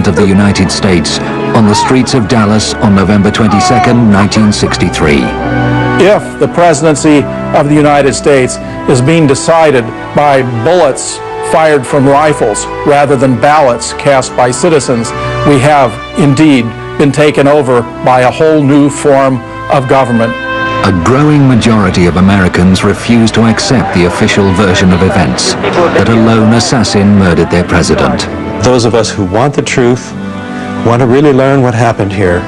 President of the United States on the streets of Dallas on November 22nd, 1963. If the presidency of the United States is being decided by bullets fired from rifles rather than ballots cast by citizens, we have indeed been taken over by a whole new form of government. A growing majority of Americans refuse to accept the official version of events, that a lone assassin murdered their president. Those of us who want the truth, want to really learn what happened here,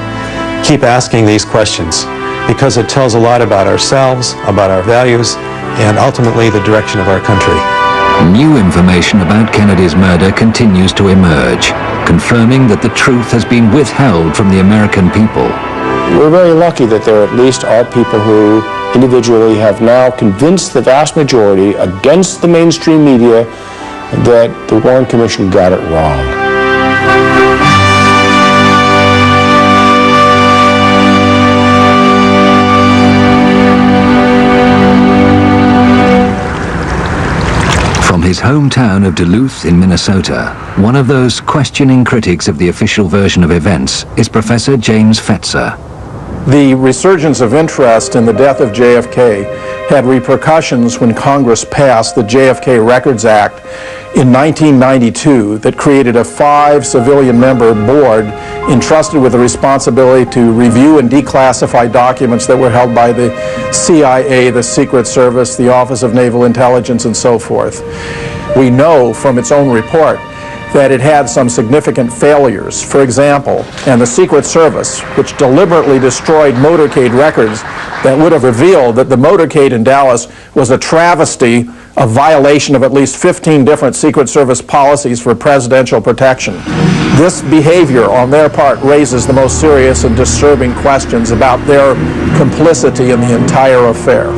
keep asking these questions, because it tells a lot about ourselves, about our values, and ultimately the direction of our country. New information about Kennedy's murder continues to emerge, confirming that the truth has been withheld from the American people. We're very lucky that there at least are people who individually have now convinced the vast majority against the mainstream media that the Warren Commission got it wrong. From his hometown of Duluth in Minnesota, one of those questioning critics of the official version of events is Professor James Fetzer. The resurgence of interest in the death of JFK had repercussions when Congress passed the JFK Records Act in 1992 that created a 5-civilian-member board entrusted with the responsibility to review and declassify documents that were held by the CIA, the Secret Service, the Office of Naval Intelligence, and so forth. We know from its own report that it had some significant failures. For example, and the Secret Service, which deliberately destroyed motorcade records that would have revealed that the motorcade in Dallas was a travesty, a violation of at least 15 different Secret Service policies for presidential protection. This behavior on their part raises the most serious and disturbing questions about their complicity in the entire affair.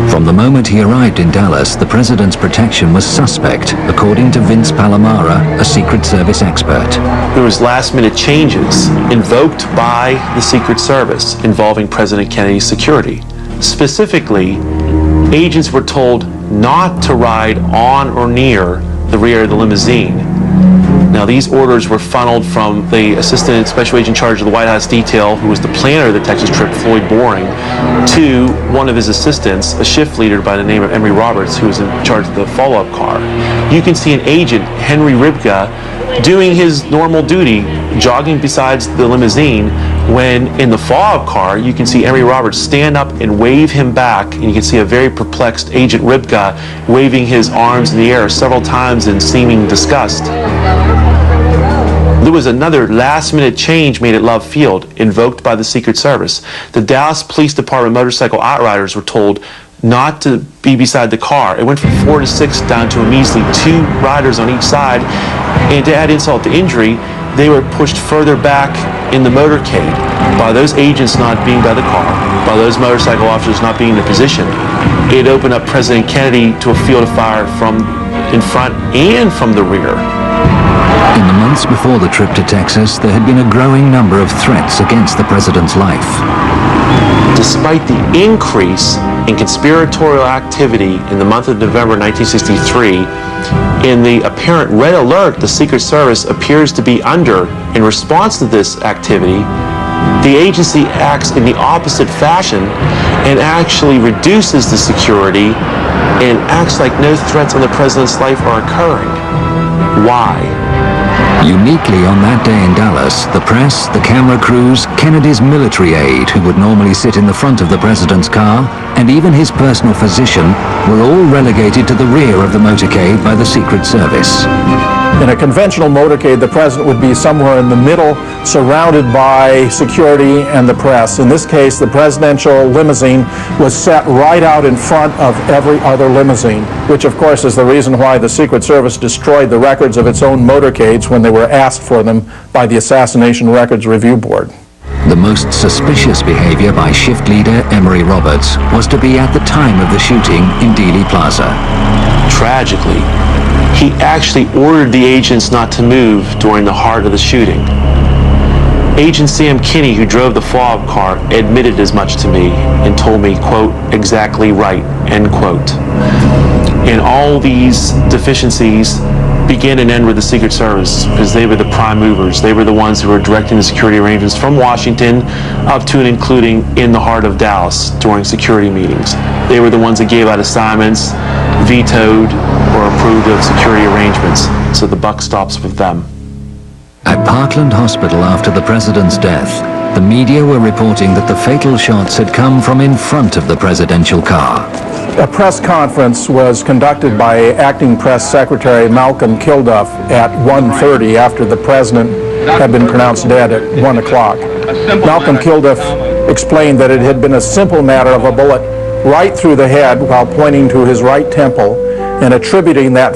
From the moment he arrived in Dallas, the president's protection was suspect, according to Vince Palomara, a Secret Service expert. There was last-minute changes invoked by the Secret Service involving President Kennedy's security. Specifically, agents were told not to ride on or near the rear of the limousine. Now, these orders were funneled from the Assistant Special Agent in charge of the White House detail, who was the planner of the Texas trip, Floyd Boring, to one of his assistants, a shift leader by the name of Emory Roberts, who was in charge of the follow-up car. You can see an agent, Henry Ribka, doing his normal duty, jogging besides the limousine, when in the follow-up car, you can see Emory Roberts stand up and wave him back, and you can see a very perplexed Agent Ribka waving his arms in the air several times in seeming disgust. There was another last-minute change made at Love Field, invoked by the Secret Service. The Dallas Police Department motorcycle outriders were told not to be beside the car. It went from 4 to 6 down to a measly 2 riders on each side, and to add insult to injury, they were pushed further back in the motorcade by those agents not being by the car, by those motorcycle officers not being in a position. It opened up President Kennedy to a field of fire from in front and from the rear. In the months before the trip to Texas, there had been a growing number of threats against the president's life. Despite the increase in conspiratorial activity in the month of November 1963, in the apparent red alert the Secret Service appears to be under in response to this activity, the agency acts in the opposite fashion and actually reduces the security and acts like no threats on the president's life are occurring. Why? Uniquely on that day in Dallas, the press, the camera crews, Kennedy's military aide, who would normally sit in the front of the president's car, and even his personal physician were all relegated to the rear of the motorcade by the Secret Service. In a conventional motorcade, the president would be somewhere in the middle, surrounded by security and the press. In this case, the presidential limousine was set right out in front of every other limousine, which of course is the reason why the Secret Service destroyed the records of its own motorcades when they were asked for them by the Assassination Records Review Board. The most suspicious behavior by shift leader Emory Roberts was to be at the time of the shooting in Dealey Plaza. Tragically, he actually ordered the agents not to move during the heart of the shooting. Agent Sam Kinney, who drove the follow-up car, admitted as much to me and told me, quote, exactly right, end quote. And all these deficiencies begin and end with the Secret Service, because they were the prime movers. They were the ones who were directing the security arrangements from Washington up to and including in the heart of Dallas during security meetings. They were the ones that gave out assignments, vetoed or approved of security arrangements. So the buck stops with them. At Parkland Hospital after the president's death, the media were reporting that the fatal shots had come from in front of the presidential car. A press conference was conducted by Acting Press Secretary Malcolm Kilduff at 1:30 after the president had been pronounced dead at 1 o'clock. Malcolm Kilduff explained that it had been a simple matter of a bullet right through the head while pointing to his right temple and attributing that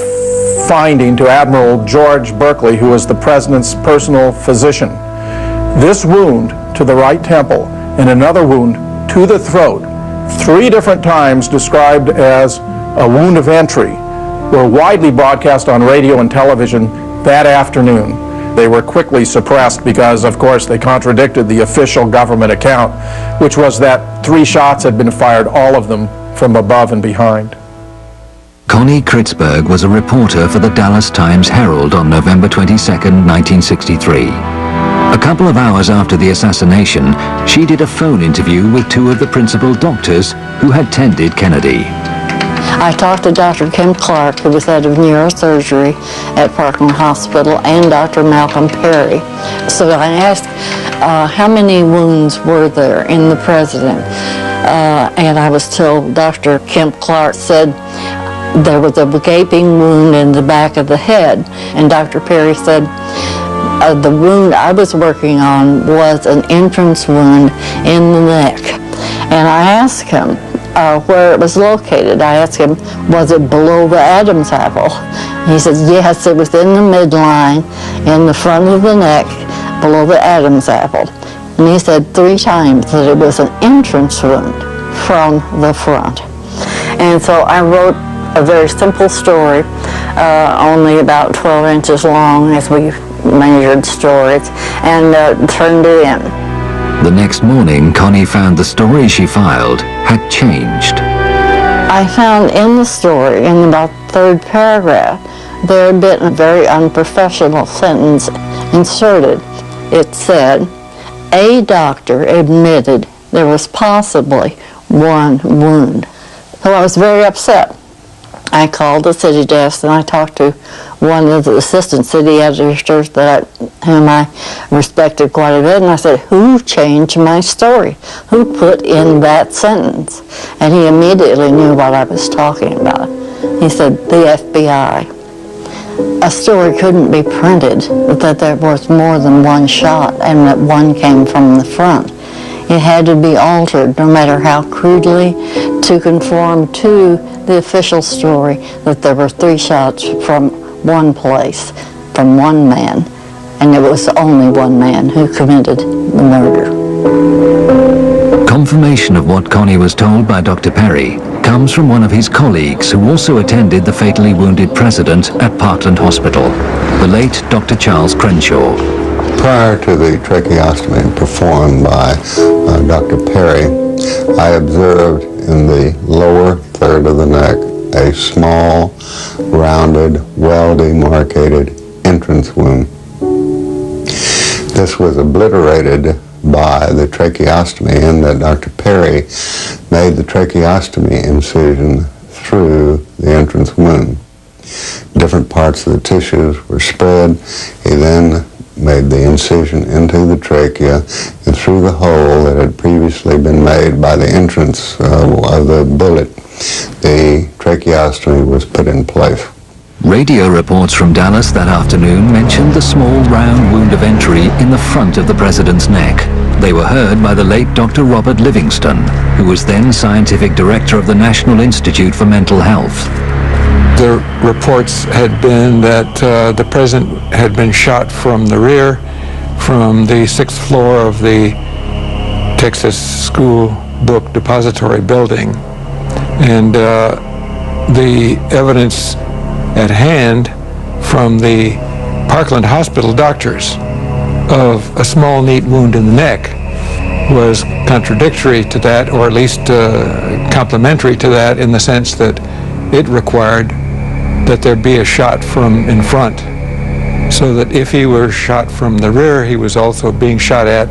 finding to Admiral George Berkeley, who was the president's personal physician. This wound to the right temple and another wound to the throat, 3 different times described as a wound of entry, were widely broadcast on radio and television that afternoon. They were quickly suppressed because, of course, they contradicted the official government account, which was that 3 shots had been fired, all of them from above and behind. Connie Kritzberg was a reporter for the Dallas Times-Herald on November 22, 1963. A couple of hours after the assassination, she did a phone interview with 2 of the principal doctors who had tended Kennedy. I talked to Dr. Kim Clark, who was head of neurosurgery at Parkland Hospital, and Dr. Malcolm Perry. So I asked, how many wounds were there in the president? And I was told Dr. Kim Clark said there was a gaping wound in the back of the head. And Dr. Perry said, the wound I was working on was an entrance wound in the neck. And I asked him where it was located. I asked him, was it below the Adam's apple? He said, yes, it was in the midline, in the front of the neck, below the Adam's apple. And he said 3 times that it was an entrance wound from the front. And so I wrote a very simple story, only about 12 inches long as we measured stories, and turned it in. The next morning, Connie found the story she filed had changed. I found in the story, in about the 3rd paragraph, there had been a very unprofessional sentence inserted. It said, a doctor admitted there was possibly 1 wound. So I was very upset. I called the city desk and I talked to one of the assistant city editors whom I respected quite a bit, and I said, who changed my story? Who put in that sentence? And he immediately knew what I was talking about. He said, the FBI. A story couldn't be printed that there was more than 1 shot and that 1 came from the front. It had to be altered, no matter how crudely, to conform to the official story that there were 3 shots from 1 place, from 1 man, and it was only 1 man who committed the murder. Confirmation of what Connie was told by Dr. Perry comes from one of his colleagues who also attended the fatally wounded president at Parkland Hospital, the late Dr. Charles Crenshaw. Prior to the tracheostomy performed by Dr. Perry, I observed in the lower third of the neck a small, rounded, well-demarcated entrance wound. This was obliterated by the tracheostomy in that Dr. Perry made the tracheostomy incision through the entrance wound. Different parts of the tissues were spread. He then made the incision into the trachea and through the hole that had previously been made by the entrance of the bullet, the tracheostomy was put in place. Radio reports from Dallas that afternoon mentioned the small round wound of entry in the front of the president's neck. They were heard by the late Dr. Robert Livingston, who was then scientific director of the National Institute for Mental Health. The reports had been that the president had been shot from the rear, from the 6th floor of the Texas School Book Depository building. And the evidence at hand from the Parkland Hospital doctors of a small, neat wound in the neck was contradictory to that, or at least complementary to that, in the sense that it required that there be a shot from in front, so that if he were shot from the rear, he was also being shot at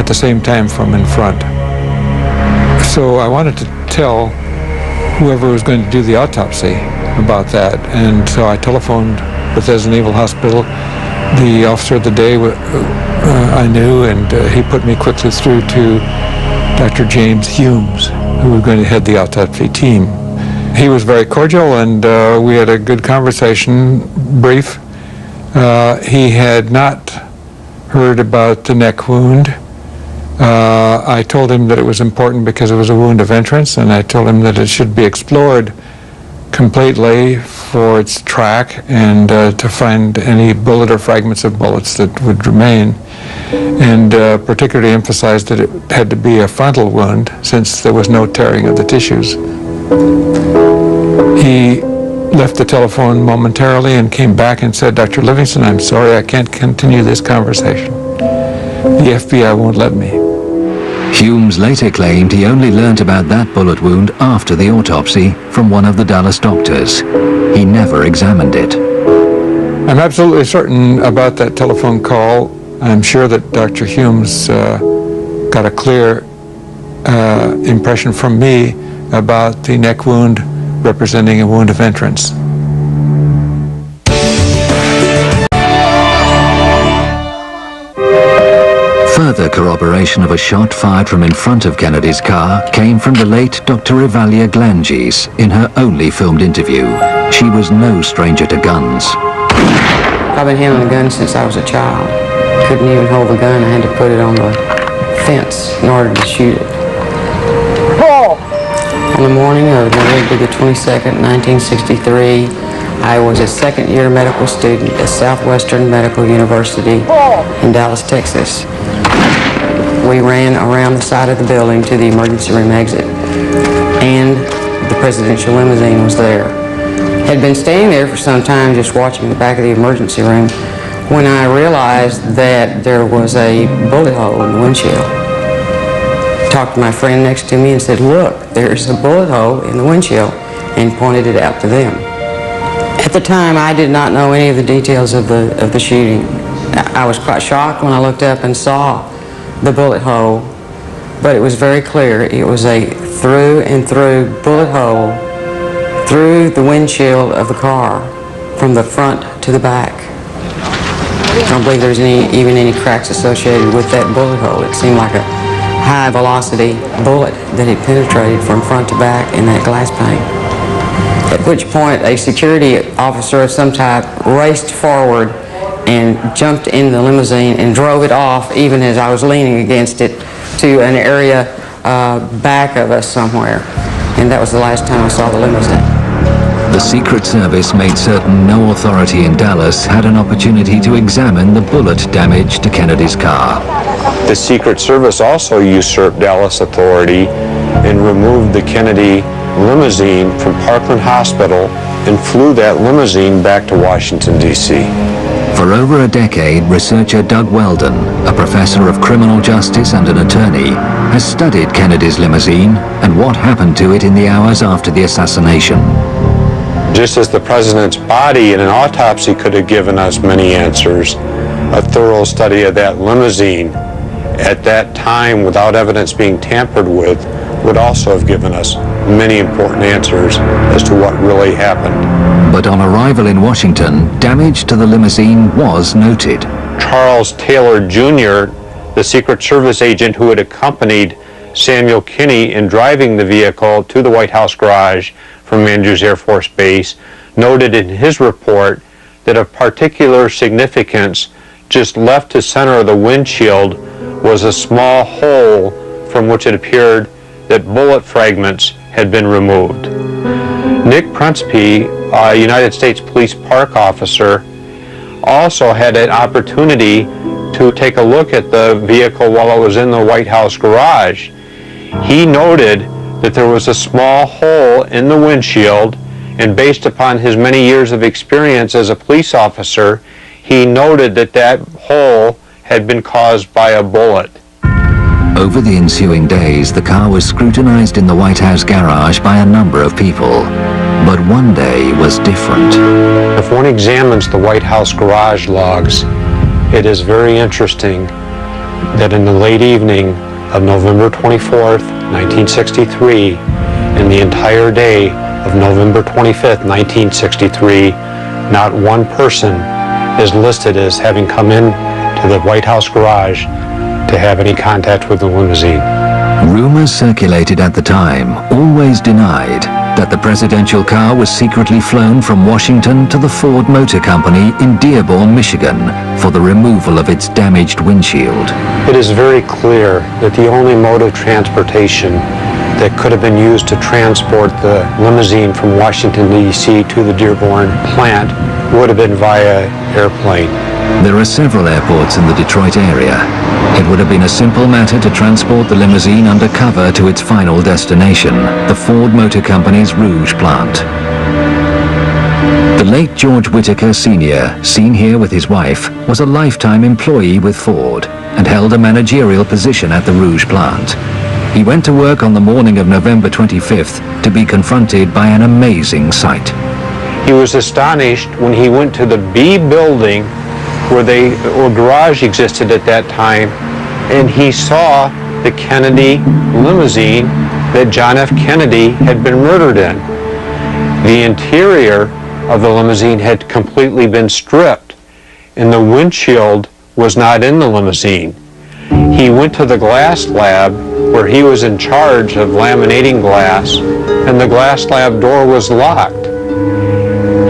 the same time from in front. So I wanted to tell whoever was going to do the autopsy about that, and so I telephoned Bethesda Naval Hospital. The officer of the day I knew, and he put me quickly through to Dr. James Humes, who was going to head the autopsy team. He was very cordial, and we had a good conversation, brief. He had not heard about the neck wound. I told him that it was important because it was a wound of entrance, and I told him that it should be explored completely for its track and to find any bullet or fragments of bullets that would remain, and particularly emphasized that it had to be a frontal wound since there was no tearing of the tissues. He left the telephone momentarily and came back and said, "Dr. Livingston, I'm sorry, I can't continue this conversation. The FBI won't let me." Humes later claimed he only learnt about that bullet wound after the autopsy from one of the Dallas doctors. He never examined it. I'm absolutely certain about that telephone call. I'm sure that Dr. Humes got a clear impression from me about the neck wound representing a wound of entrance. Further corroboration of a shot fired from in front of Kennedy's car came from the late Dr. Evalia Glanges in her only filmed interview. She was no stranger to guns. I've been handling a gun since I was a child. Couldn't even hold the gun. I had to put it on the fence in order to shoot it. On the morning of November the 22nd, 1963, I was a second-year medical student at Southwestern Medical University in Dallas, Texas. We ran around the side of the building to the emergency room exit, and the presidential limousine was there. Had been standing there for some time just watching the back of the emergency room when I realized that there was a bullet hole in the windshield. Talked to my friend next to me and said, "Look, there's a bullet hole in the windshield," and pointed it out to them. At the time, I did not know any of the details of the shooting. I was quite shocked when I looked up and saw the bullet hole, but it was very clear. It was a through and through bullet hole through the windshield of the car from the front to the back. I don't believe there's even any cracks associated with that bullet hole. It seemed like a high-velocity bullet that had penetrated from front to back in that glass pane. At which point a security officer of some type raced forward and jumped in the limousine and drove it off even as I was leaning against it to an area back of us somewhere. And that was the last time I saw the limousine. The Secret Service made certain no authority in Dallas had an opportunity to examine the bullet damage to Kennedy's car. The Secret Service also usurped Dallas authority and removed the Kennedy limousine from Parkland Hospital and flew that limousine back to Washington, D.C. For over a decade, researcher Doug Weldon, a professor of criminal justice and an attorney, has studied Kennedy's limousine and what happened to it in the hours after the assassination. Just as the president's body in an autopsy could have given us many answers, a thorough study of that limousine at that time without evidence being tampered with would also have given us many important answers as to what really happened. But on arrival in Washington, damage to the limousine was noted. Charles Taylor Jr., the Secret Service agent who had accompanied Samuel Kinney in driving the vehicle to the White House garage from Andrews Air Force Base, noted in his report that of particular significance, just left to center of the windshield was a small hole from which it appeared that bullet fragments had been removed. Nick Prunspy, a United States Police Park officer, also had an opportunity to take a look at the vehicle while it was in the White House garage. He noted that there was a small hole in the windshield, and based upon his many years of experience as a police officer, he noted that that hole had been caused by a bullet. Over the ensuing days, the car was scrutinized in the White House garage by a number of people. But one day was different. If one examines the White House garage logs, it is very interesting that in the late evening of November 24th, 1963, and the entire day of November 25th, 1963, not one person is listed as having come in to the White House garage to have any contact with the limousine. Rumors circulated at the time always denied that the presidential car was secretly flown from Washington to the Ford Motor Company in Dearborn, Michigan, for the removal of its damaged windshield. It is very clear that the only mode of transportation that could have been used to transport the limousine from Washington, D.C. to the Dearborn plant would have been via airplane. There are several airports in the Detroit area. It would have been a simple matter to transport the limousine undercover to its final destination, the Ford Motor Company's Rouge plant. The late George Whitaker Sr., seen here with his wife, was a lifetime employee with Ford and held a managerial position at the Rouge plant. He went to work on the morning of November 25th to be confronted by an amazing sight. He was astonished when he went to the B building where garage existed at that time, and he saw the Kennedy limousine that John F. Kennedy had been murdered in. The interior of the limousine had completely been stripped, and the windshield was not in the limousine. He went to the glass lab where he was in charge of laminating glass, and the glass lab door was locked.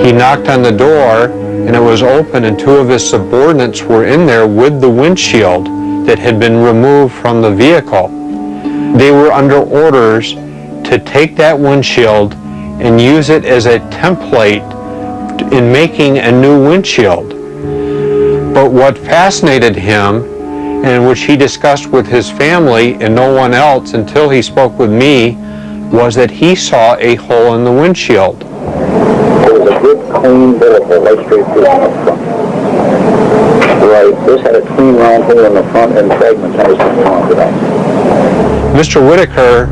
He knocked on the door, and it was open, and two of his subordinates were in there with the windshield that had been removed from the vehicle. They were under orders to take that windshield and use it as a template in making a new windshield. But what fascinated him, and which he discussed with his family and no one else until he spoke with me, was that he saw a hole in the windshield. It was a good, clean bullet hole right straight through on the front. Right, this had a clean round hole in the front and fragments on the front of that. Mr. Whitaker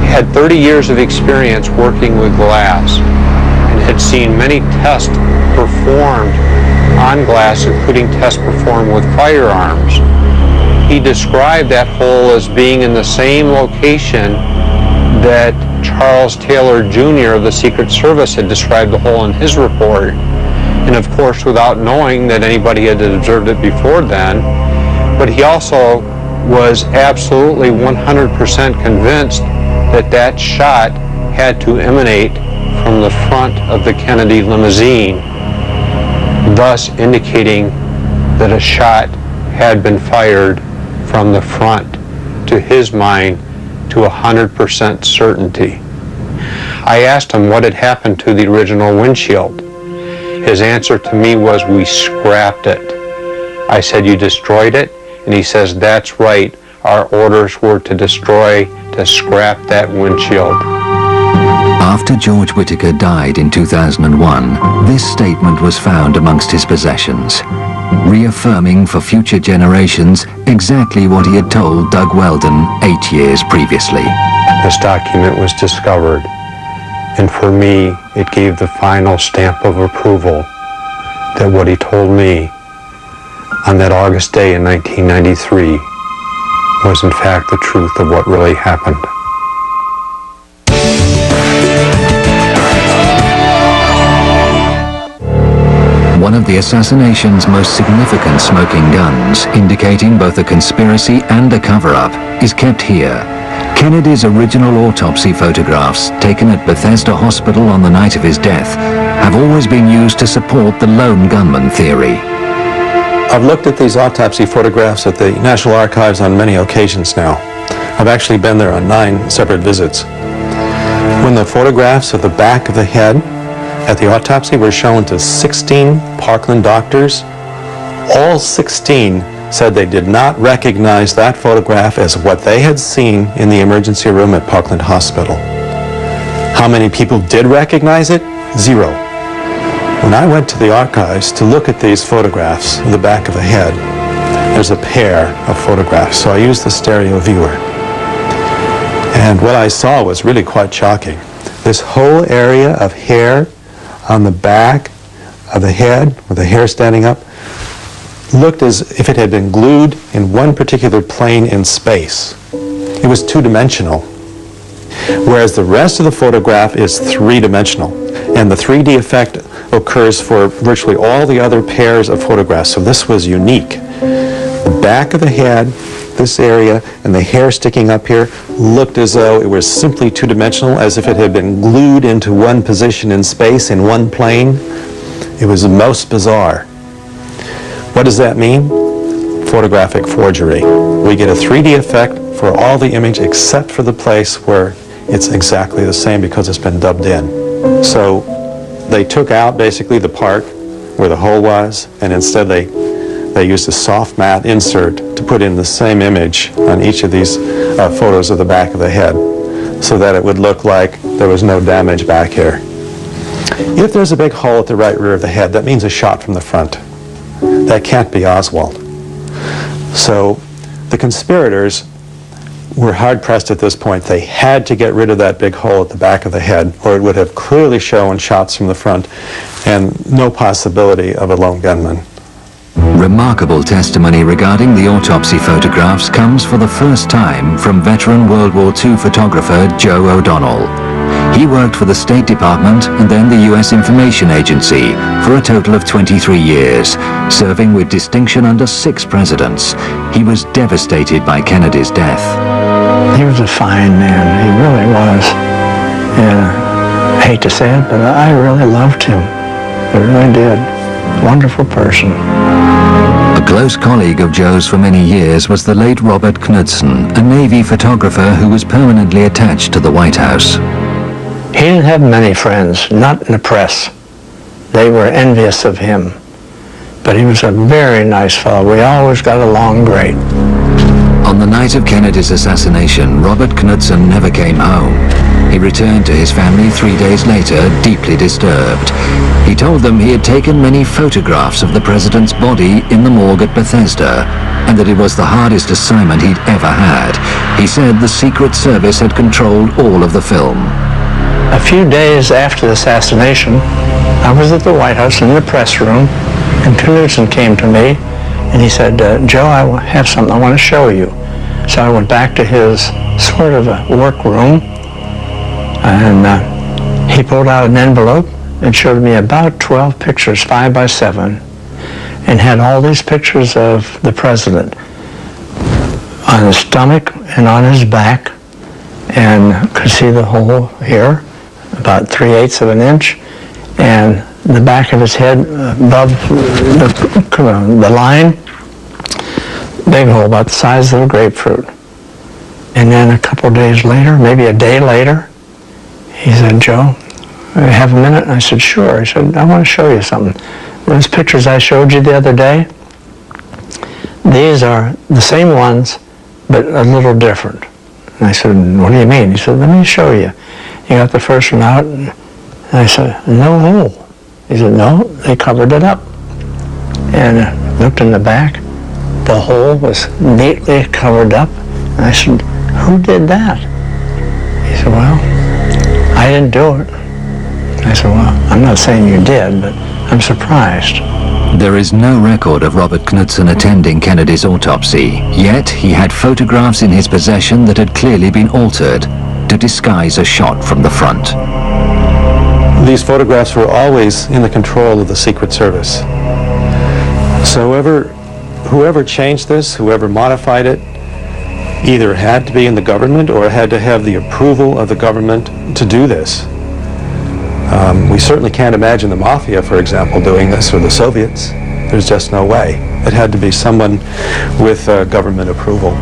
had 30 years of experience working with glass and had seen many tests performed on glass, including tests performed with firearms. He described that hole as being in the same location that Charles Taylor Jr. of the Secret Service had described the hole in his report. And of course, without knowing that anybody had observed it before then, but he also was absolutely 100% convinced that that shot had to emanate from the front of the Kennedy limousine, thus indicating that a shot had been fired from the front, to his mind, to 100% certainty. I asked him what had happened to the original windshield. His answer to me was, "We scrapped it." I said, "You destroyed it?" And he says, "That's right. Our orders were to scrap that windshield." After George Whitaker died in 2001, this statement was found amongst his possessions, reaffirming for future generations exactly what he had told Doug Weldon 8 years previously. This document was discovered, and for me, it gave the final stamp of approval that what he told me on that August day in 1993 was in fact the truth of what really happened. One of the assassination's most significant smoking guns, indicating both a conspiracy and a cover-up, is kept here. Kennedy's original autopsy photographs, taken at Bethesda Hospital on the night of his death, have always been used to support the lone gunman theory. I've looked at these autopsy photographs at the National Archives on many occasions now. I've actually been there on 9 separate visits. When the photographs of the back of the head at the autopsy were shown to 16 Parkland doctors, all 16 said they did not recognize that photograph as what they had seen in the emergency room at Parkland Hospital. How many people did recognize it? 0. When I went to the archives to look at these photographs of the back of the head, there's a pair of photographs, so I used the stereo viewer. And what I saw was really quite shocking. This whole area of hair on the back of the head, with the hair standing up, looked as if it had been glued in one particular plane in space. It was two-dimensional, whereas the rest of the photograph is three-dimensional. And the 3D effect occurs for virtually all the other pairs of photographs, so this was unique. The back of the head, this area, and the hair sticking up here looked as though it was simply two-dimensional, as if it had been glued into one position in space, in one plane. It was the most bizarre. What does that mean? Photographic forgery. We get a 3D effect for all the image except for the place where it's exactly the same because it's been dubbed in. So they took out basically the part where the hole was, and instead they used a soft matte insert to put in the same image on each of these photos of the back of the head, so that it would look like there was no damage back here. If there's a big hole at the right rear of the head, that means a shot from the front. That can't be Oswald. So the conspirators were hard-pressed at this point. They had to get rid of that big hole at the back of the head, or it would have clearly shown shots from the front and no possibility of a lone gunman. Remarkable testimony regarding the autopsy photographs comes for the first time from veteran World War II photographer Joe O'Donnell. He worked for the State Department and then the U.S. Information Agency for a total of 23 years, serving with distinction under 6 presidents. He was devastated by Kennedy's death. He was a fine man, he really was. And I hate to say it, but I really loved him. I really did. Wonderful person. A close colleague of Joe's for many years was the late Robert Knudsen, a Navy photographer who was permanently attached to the White House. He didn't have many friends, not in the press. They were envious of him. But he was a very nice fellow. We always got along great. On the night of Kennedy's assassination, Robert Knudsen never came home. He returned to his family 3 days later, deeply disturbed. He told them he had taken many photographs of the president's body in the morgue at Bethesda, and that it was the hardest assignment he'd ever had. He said the Secret Service had controlled all of the film. A few days after the assassination, I was at the White House in the press room, and Knudsen came to me, and he said, Joe, I have something I want to show you. So I went back to his sort of a work room, and he pulled out an envelope and showed me about 12 pictures, 5 by 7, and had all these pictures of the president on his stomach and on his back, and could see the hole here, about 3/8 of an inch, and the back of his head above the line, big hole about the size of a grapefruit. And then a couple days later, maybe a day later, he said, Joe, have a minute? And I said, sure. He said, I want to show you something. Those pictures I showed you the other day, these are the same ones, but a little different. And I said, what do you mean? He said, let me show you. He got the first one out, and I said, no hole. He said, no, they covered it up. And I looked in the back. The hole was neatly covered up. And I said, who did that? He said, well, I didn't do it. I said, well, I'm not saying you did, but I'm surprised. There is no record of Robert Knudsen attending Kennedy's autopsy, yet he had photographs in his possession that had clearly been altered to disguise a shot from the front. These photographs were always in the control of the Secret Service. So whoever changed this, whoever modified it, either had to be in the government or had to have the approval of the government to do this. We certainly can't imagine the Mafia, for example, doing this, or the Soviets. There's just no way. It had to be someone with government approval.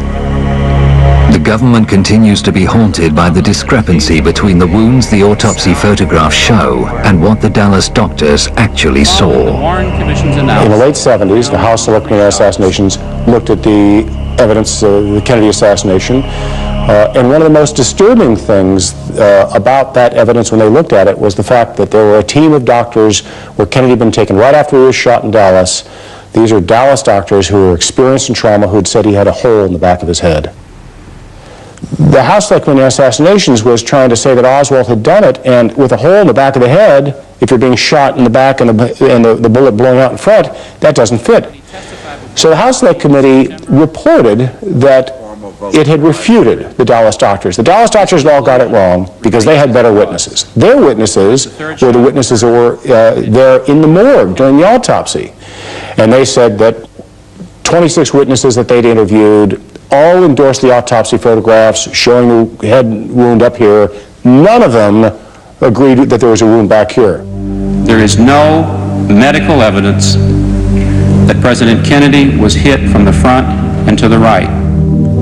The government continues to be haunted by the discrepancy between the wounds the autopsy photographs show and what the Dallas doctors actually saw. In the late 70s, the House Select Committee on Assassinations looked at the evidence of the Kennedy assassination, and one of the most disturbing things about that evidence when they looked at it was the fact that there were a team of doctors where Kennedy had been taken right after he was shot in Dallas. These are Dallas doctors who were experienced in trauma who had said he had a hole in the back of his head. The House Select Committee on Assassinations was trying to say that Oswald had done it, and with a hole in the back of the head, if you're being shot in the back and the bullet blowing out in front, that doesn't fit. So the House Select Committee reported that it had refuted the Dallas doctors. The Dallas doctors all got it wrong because they had better witnesses. Their witnesses were the witnesses that were there in the morgue during the autopsy. And they said that 26 witnesses that they'd interviewed all endorsed the autopsy photographs showing the head wound up here. None of them agreed that there was a wound back here. There is no medical evidence that President Kennedy was hit from the front and to the right.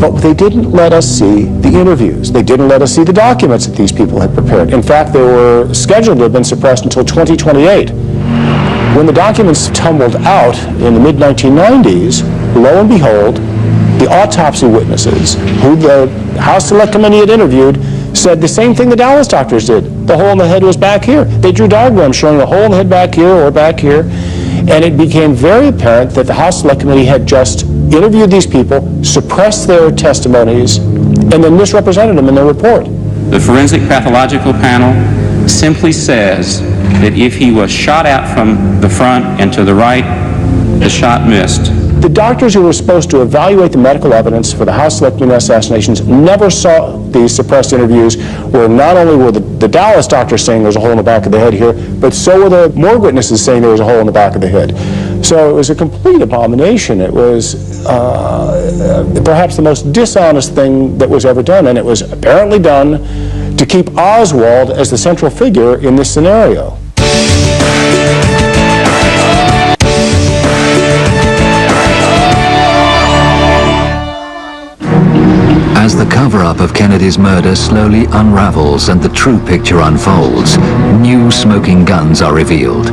But they didn't let us see the interviews. They didn't let us see the documents that these people had prepared. In fact, they were scheduled to have been suppressed until 2028. When the documents tumbled out in the mid-1990s, lo and behold, the autopsy witnesses, who the House Select Committee had interviewed, said the same thing the Dallas doctors did. The hole in the head was back here. They drew diagrams showing a hole in the head back here or back here, and it became very apparent that the House Select Committee had just interviewed these people, suppressed their testimonies, and then misrepresented them in their report. The forensic pathological panel simply says that if he was shot out from the front and to the right, the shot missed. The doctors who were supposed to evaluate the medical evidence for the House Select Committee assassinations never saw these suppressed interviews where not only were the Dallas doctors saying there's a hole in the back of the head here, but so were the morgue witnesses saying there was a hole in the back of the head. So it was a complete abomination. It was perhaps the most dishonest thing that was ever done, and it was apparently done to keep Oswald as the central figure in this scenario. As the cover-up of Kennedy's murder slowly unravels and the true picture unfolds, new smoking guns are revealed.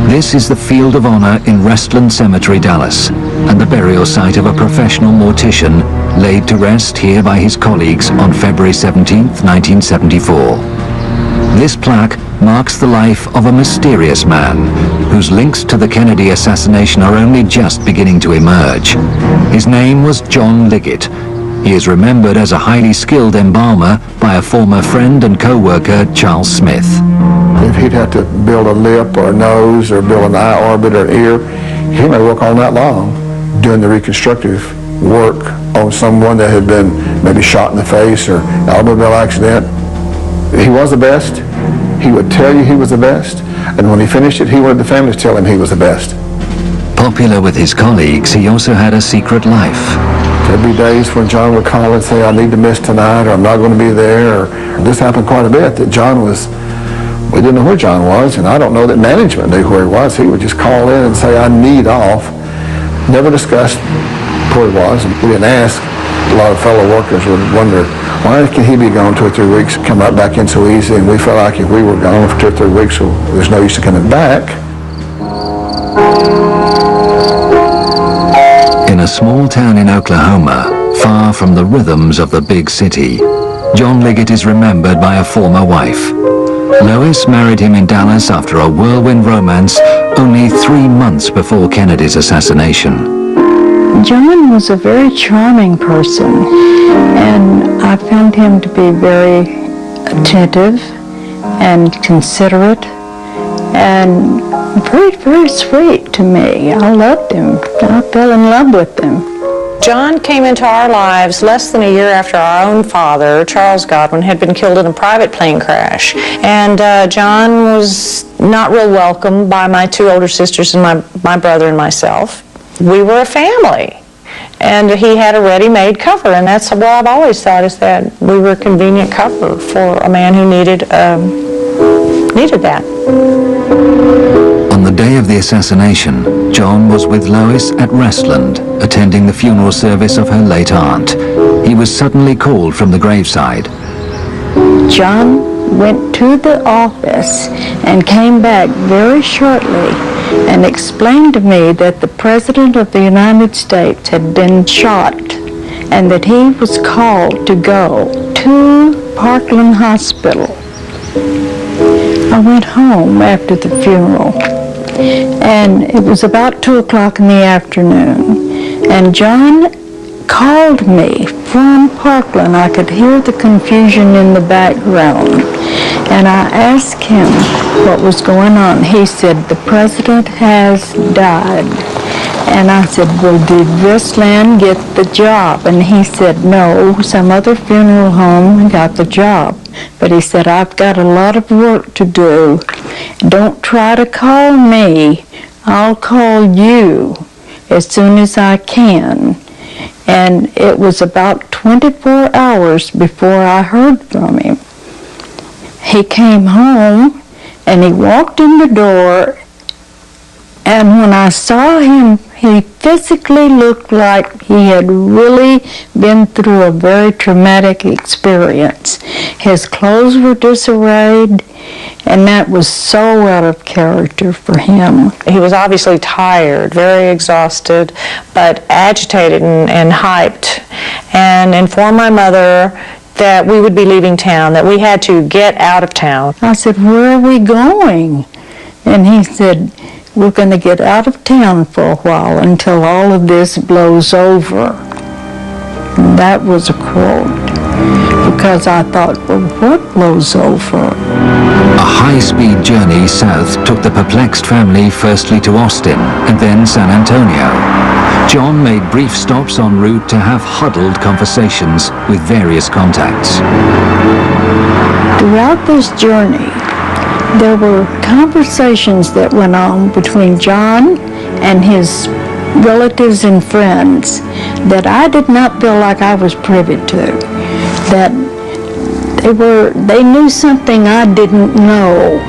This is the Field of Honor in Restland Cemetery, Dallas, and the burial site of a professional mortician laid to rest here by his colleagues on February 17, 1974. This plaque marks the life of a mysterious man whose links to the Kennedy assassination are only just beginning to emerge. His name was John Liggett. He is remembered as a highly skilled embalmer by a former friend and co-worker, Charles Smith. If he'd have to build a lip or a nose or build an eye orbit or an ear, he may work all night long doing the reconstructive work on someone that had been maybe shot in the face or automobile accident. He was the best. He would tell you he was the best, and when he finished it, he wanted the family to tell him he was the best. Popular with his colleagues, he also had a secret life. There'd be days when John would call and say, I need to miss tonight, or I'm not going to be there. Or this happened quite a bit, that John was, we didn't know where John was, and I don't know that management knew where he was. He would just call in and say, I need off. Never discussed where he was, and we didn't ask. A lot of fellow workers would wonder, why can he be gone 2 or 3 weeks, come right back in so easy, and we felt like if we were gone for 2 or 3 weeks, so there's no use to coming back. In a small town in Oklahoma, far from the rhythms of the big city, John Liggett is remembered by a former wife. Lois married him in Dallas after a whirlwind romance only 3 months before Kennedy's assassination. John was a very charming person, and I found him to be very attentive and considerate and very, very sweet to me. I loved him. I fell in love with him. John came into our lives less than a year after our own father, Charles Godwin, had been killed in a private plane crash. And John was not real welcome by my 2 older sisters and my brother and myself. We were a family. And he had a ready-made cover, and that's what I've always thought, is that we were a convenient cover for a man who needed that. On the day of the assassination, John was with Lois at Restland, attending the funeral service of her late aunt. He was suddenly called from the graveside. John went to the office and came back very shortly and explained to me that the President of the United States had been shot and that he was called to go to Parkland Hospital. I went home after the funeral, and it was about 2 o'clock in the afternoon, and John called me from Parkland. I could hear the confusion in the background. And I asked him what was going on. He said, the president has died. And I said, well, did Westland get the job? And he said, no, some other funeral home got the job. But he said, I've got a lot of work to do. Don't try to call me. I'll call you as soon as I can. And it was about 24 hours before I heard from him. He came home and he walked in the door, and when I saw him, he physically looked like he had really been through a very traumatic experience. His clothes were disarrayed, and that was so out of character for him. He was obviously tired, very exhausted, but agitated and hyped, and informed my mother that we would be leaving town, that we had to get out of town. I said, where are we going? And he said, we're going to get out of town for a while until all of this blows over. And that was a quote, because I thought, well, what blows over? A high-speed journey south took the perplexed family firstly to Austin and then San Antonio. John made brief stops en route to have huddled conversations with various contacts. Throughout this journey, there were conversations that went on between John and his relatives and friends that I did not feel like I was privy to. That they knew something I didn't know,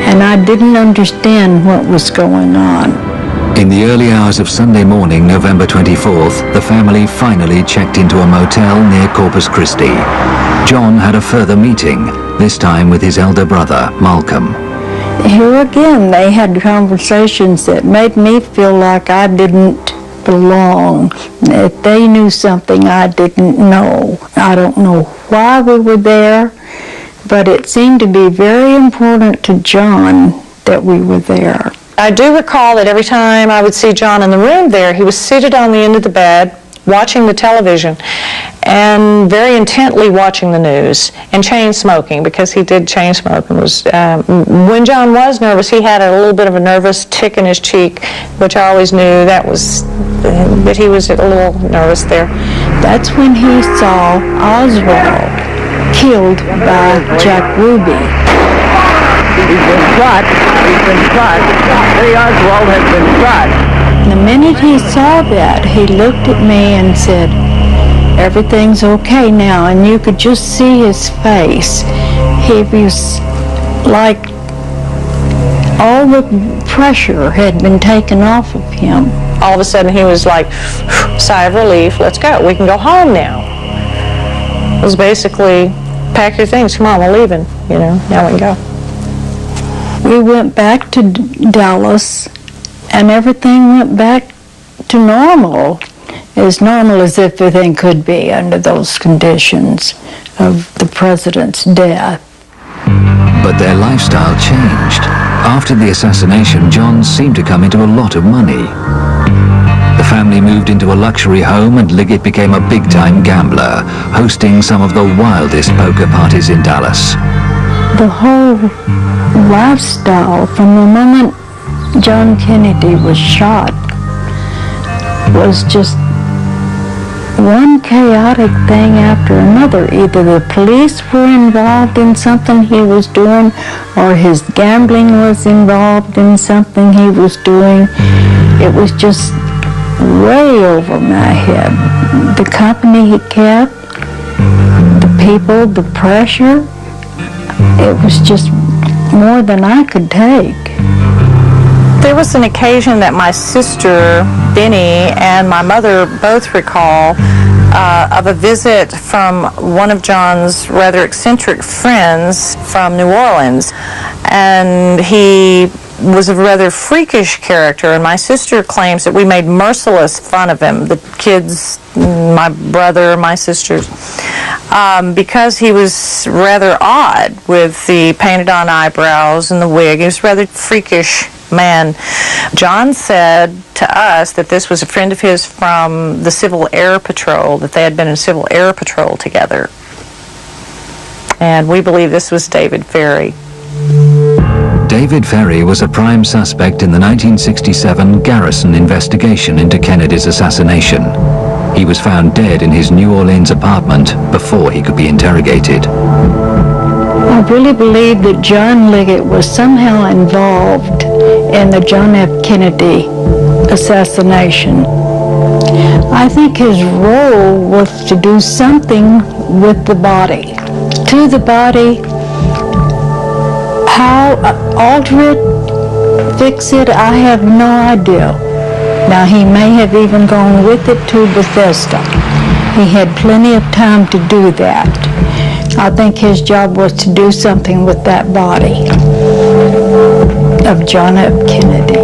and I didn't understand what was going on. In the early hours of Sunday morning, November 24th, the family finally checked into a motel near Corpus Christi. John had a further meeting, this time with his elder brother, Malcolm. Here again, they had conversations that made me feel like I didn't belong, that they knew something I didn't know. I don't know why we were there, but it seemed to be very important to John that we were there. I do recall that every time I would see John in the room there, he was seated on the end of the bed, watching the television, and very intently watching the news, and chain smoking, because he did chain smoke. And when John was nervous, he had a little bit of a nervous tick in his cheek, which I always knew that he was a little nervous there. That's when he saw Oswald killed by Jack Ruby. He's been shot. He's been shot. Lee Oswald has been shot. The minute he saw that, he looked at me and said, everything's okay now, and you could just see his face. He was like all the pressure had been taken off of him. All of a sudden he was like, sigh of relief, let's go, we can go home now. It was basically, pack your things, come on, we're leaving, now we can go. We went back to Dallas, and everything went back to normal as everything could be under those conditions of the president's death. But their lifestyle changed. After the assassination, John seemed to come into a lot of money. The family moved into a luxury home, and Liggett became a big-time gambler, hosting some of the wildest poker parties in Dallas. The whole lifestyle from the moment John Kennedy was shot was just one chaotic thing after another. Either the police were involved in something he was doing, or his gambling was involved in something he was doing. It was just way over my head. The company he kept, the people, the pressure, it was just more than I could take. There was an occasion that my sister, Benny, and my mother both recall of a visit from one of John's rather eccentric friends from New Orleans. And he was a rather freakish character, and my sister claims that we made merciless fun of him, the kids, my brother, my sisters, because he was rather odd with the painted on eyebrows and the wig. He was rather freakish man. John said to us that this was a friend of his from the Civil Air Patrol, that they had been in Civil Air Patrol together. And we believe this was David Ferrie. David Ferrie was a prime suspect in the 1967 Garrison investigation into Kennedy's assassination. He was found dead in his New Orleans apartment before he could be interrogated. I really believe that John Liggett was somehow involved in the John F. Kennedy assassination. I think his role was to do something with the body. To the body, how alter it, fix it, I have no idea. Now, he may have even gone with it to Bethesda. He had plenty of time to do that. I think his job was to do something with that body of John F. Kennedy.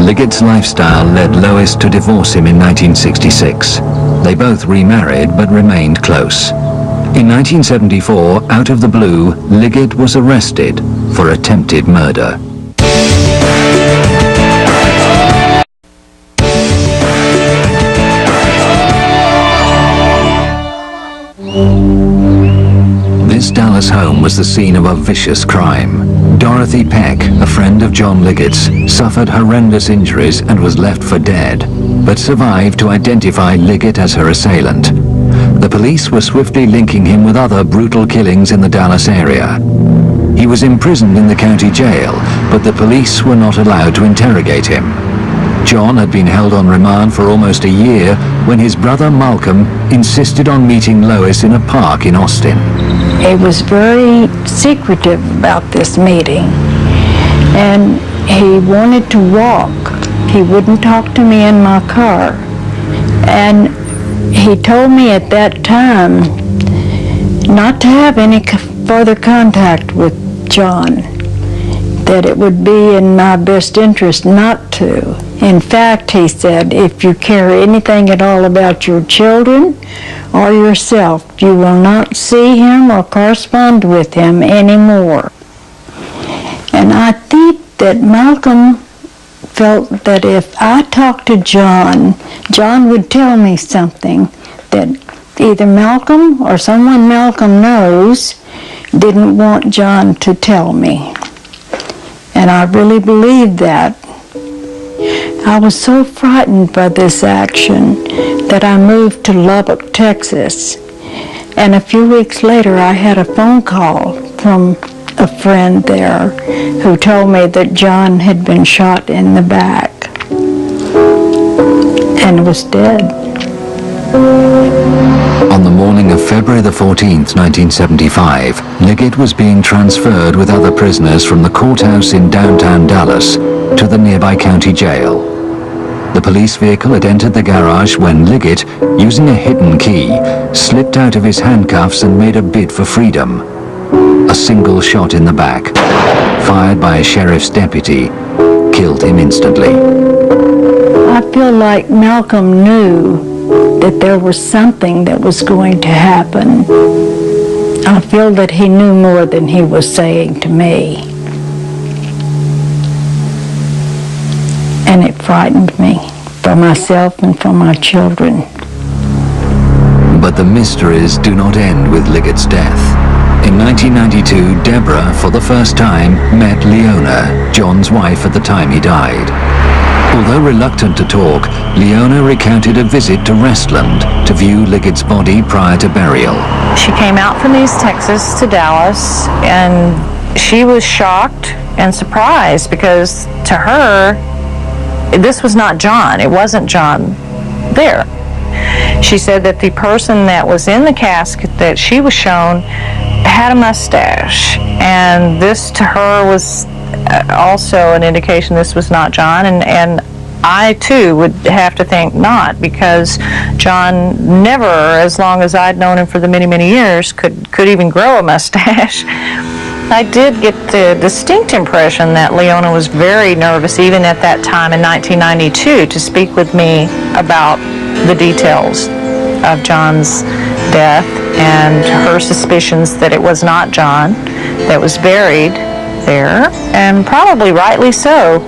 Liggett's lifestyle led Lois to divorce him in 1966. They both remarried but remained close. In 1974, out of the blue, Liggett was arrested for attempted murder. This Dallas home was the scene of a vicious crime. Dorothy Peck, a friend of John Liggett's, suffered horrendous injuries and was left for dead, but survived to identify Liggett as her assailant. The police were swiftly linking him with other brutal killings in the Dallas area. He was imprisoned in the county jail, but the police were not allowed to interrogate him. John had been held on remand for almost a year when his brother Malcolm insisted on meeting Lois in a park in Austin. He was very secretive about this meeting, and he wanted to walk. He wouldn't talk to me in my car. And he told me at that time not to have any further contact with John, that it would be in my best interest not to. In fact, he said, if you care anything at all about your children or yourself, you will not see him or correspond with him anymore. And I think that Malcolm felt that if I talked to John, John would tell me something that either Malcolm or someone Malcolm knows didn't want John to tell me. And I really believed that. I was so frightened by this action that I moved to Lubbock, Texas. And a few weeks later, I had a phone call from a friend there who told me that John had been shot in the back and was dead. On the morning of February the 14th, 1975, Liggett was being transferred with other prisoners from the courthouse in downtown Dallas to the nearby county jail. The police vehicle had entered the garage when Liggett, using a hidden key, slipped out of his handcuffs and made a bid for freedom. A single shot in the back, fired by a sheriff's deputy, killed him instantly. I feel like Malcolm knew that there was something that was going to happen. I feel that he knew more than he was saying to me. And it frightened me for myself and for my children. But the mysteries do not end with Liggett's death. In 1992, Deborah, for the first time, met Leona, John's wife at the time he died. Although reluctant to talk, Leona recounted a visit to Restland to view Liggett's body prior to burial. She came out from East Texas to Dallas, and she was shocked and surprised because to her, this was not John. It wasn't John there. She said that the person that was in the casket that she was shown had a mustache, and this to her was also an indication this was not John, and I too would have to think not, because John never, as long as I'd known him for the many years, could even grow a mustache. I did get the distinct impression that Leona was very nervous even at that time in 1992 to speak with me about the details of John's death and her suspicions that it was not John that was buried there, and probably rightly so.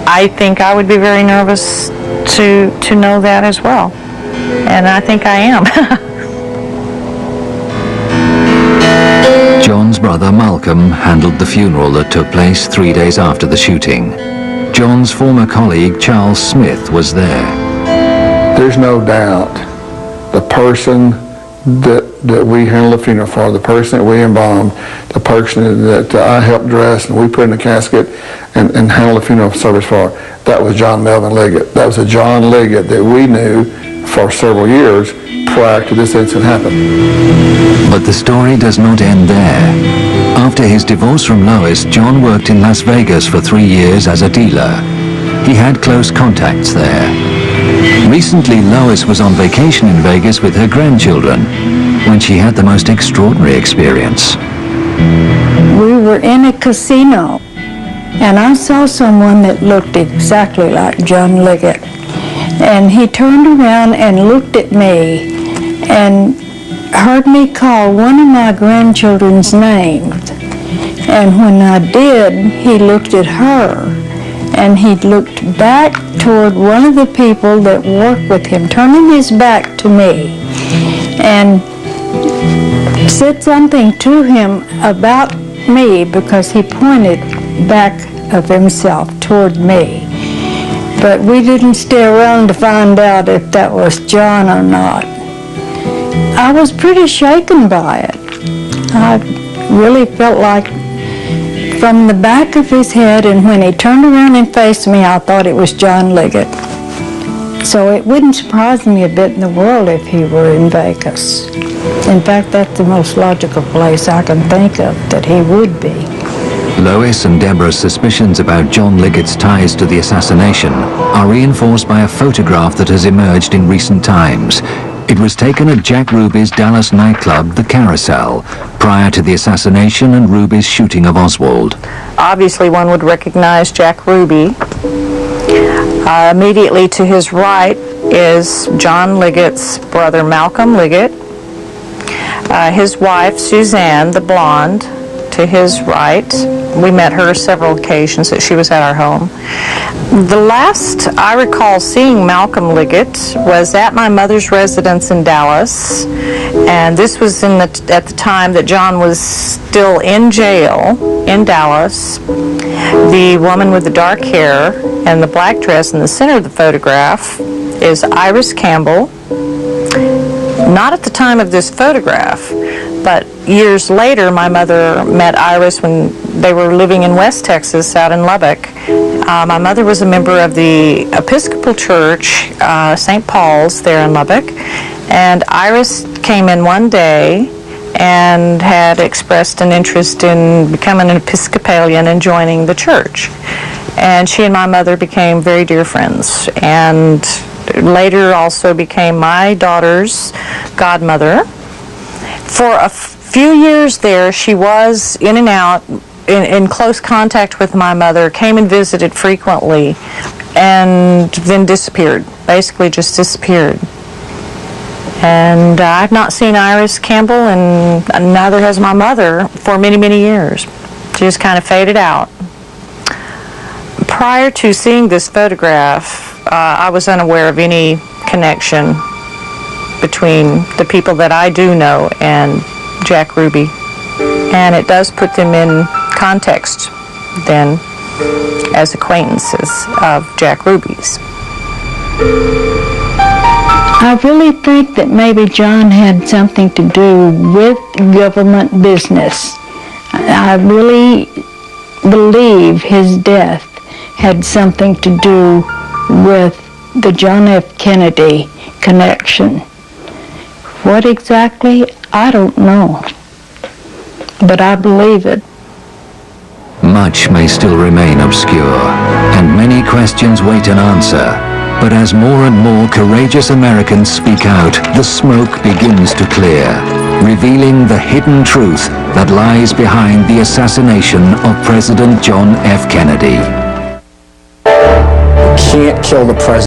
I think I would be very nervous to know that as well, and I think I am. John's brother Malcolm handled the funeral that took place 3 days after the shooting. John's former colleague Charles Smith was there. There's no doubt the person that we handled the funeral for, the person that we embalmed, the person that I helped dress and we put in the casket and handled the funeral service for, that was John Melvin Liggett. That was a John Liggett that we knew for several years prior to this incident happening. But the story does not end there. After his divorce from Lois, John worked in Las Vegas for 3 years as a dealer. He had close contacts there. Recently, Lois was on vacation in Vegas with her grandchildren when she had the most extraordinary experience. We were in a casino, and I saw someone that looked exactly like John Liggett. And he turned around and looked at me and heard me call one of my grandchildren's names. And when I did, he looked at her, and he looked back toward one of the people that worked with him, turning his back to me, and said something to him about me because he pointed back of himself toward me. But we didn't stay around to find out if that was John or not. I was pretty shaken by it. I really felt like from the back of his head, and when he turned around and faced me, I thought it was John Liggett. So it wouldn't surprise me a bit in the world if he were in Vegas. In fact, that's the most logical place I can think of that he would be. Lois and Deborah's suspicions about John Liggett's ties to the assassination are reinforced by a photograph that has emerged in recent times. It was taken at Jack Ruby's Dallas nightclub, The Carousel, prior to the assassination and Ruby's shooting of Oswald. Obviously, one would recognize Jack Ruby. Immediately to his right is John Liggett's brother, Malcolm Liggett. His wife, Suzanne, the blonde, to his right. We met her several occasions that she was at our home. The last I recall seeing Malcolm Liggett was at my mother's residence in Dallas, and this was at the time that John was still in jail in Dallas. The woman with the dark hair and the black dress in the center of the photograph is Iris Campbell. Not at the time of this photograph, but years later, my mother met Iris when they were living in West Texas, out in Lubbock. My mother was a member of the Episcopal Church, St. Paul's, there in Lubbock. And Iris came in one day and had expressed an interest in becoming an Episcopalian and joining the church. And she and my mother became very dear friends, and later also became my daughter's godmother. For a few years there, she was in and out, in close contact with my mother, came and visited frequently, and then disappeared, basically just disappeared. And I've not seen Iris Campbell, and neither has my mother, for many, many years. She just kind of faded out. Prior to seeing this photograph, I was unaware of any connection between the people that I do know and Jack Ruby. And it does put them in context then as acquaintances of Jack Ruby's. I really think that maybe John had something to do with government business. I really believe his death had something to do with the John F. Kennedy connection. What exactly, I don't know, but I believe it. Much may still remain obscure, and many questions wait an answer. But as more and more courageous Americans speak out, the smoke begins to clear, revealing the hidden truth that lies behind the assassination of President John F. Kennedy. Can't kill the president.